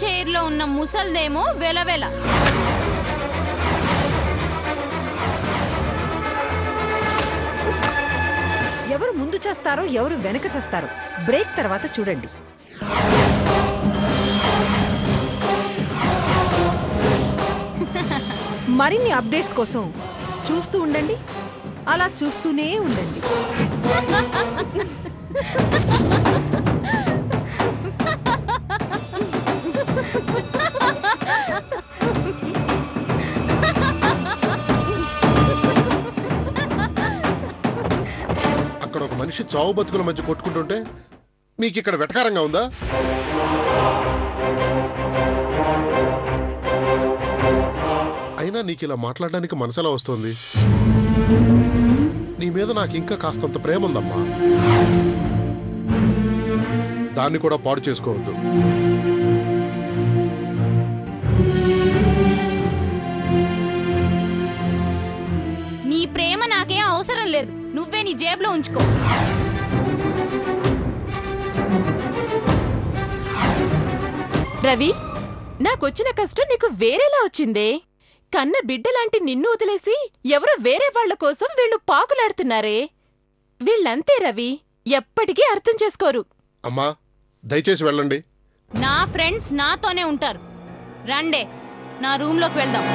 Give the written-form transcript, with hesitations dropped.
చైర్లో ఉన్న ముసల్దేమో వెలవెల. ఎవరు ముందు చేస్తారో ఎవరు వెనక చేస్తారో బ్రేక్ తర్వాత చూడండి. మరిన్ని అప్డేట్స్ కోసం చూస్తూ ఉండండి, అలా చూస్తూనే ఉండండి. అక్కడ ఒక మనిషి చావు బతుకుల మధ్య కొట్టుకుంటుంటే మీకు ఇక్కడ వెటకారంగా ఉందా? అయినా నీకు ఇలా మాట్లాడడానికి మనసులా వస్తుంది? నీ మీద నాకు ఇంకా కాస్తంత ప్రేమ ఉందమ్మా. దాన్ని కూడా పాడు చేసుకోవద్దు. నీ ప్రేమ నాకేం అవసరం లేదు, నువ్వే నీ జేబులో ఉంచుకో. రవి, నాకొచ్చిన కష్టం నీకు వేరేలా వచ్చిందే. కన్న బిడ్డలాంటి నిన్ను వదిలేసి ఎవరో వేరే వాళ్ల కోసం వీళ్ళు పాకులాడుతున్నారే. వీళ్ళంతే రవి, ఎప్పటికీ అర్థం చేసుకోరు. అమ్మా దయచేసి వెళ్ళండి. నా ఫ్రెండ్స్ నాతోనే ఉంటారు. రండే, నా రూమ్లోకి వెళ్దాం.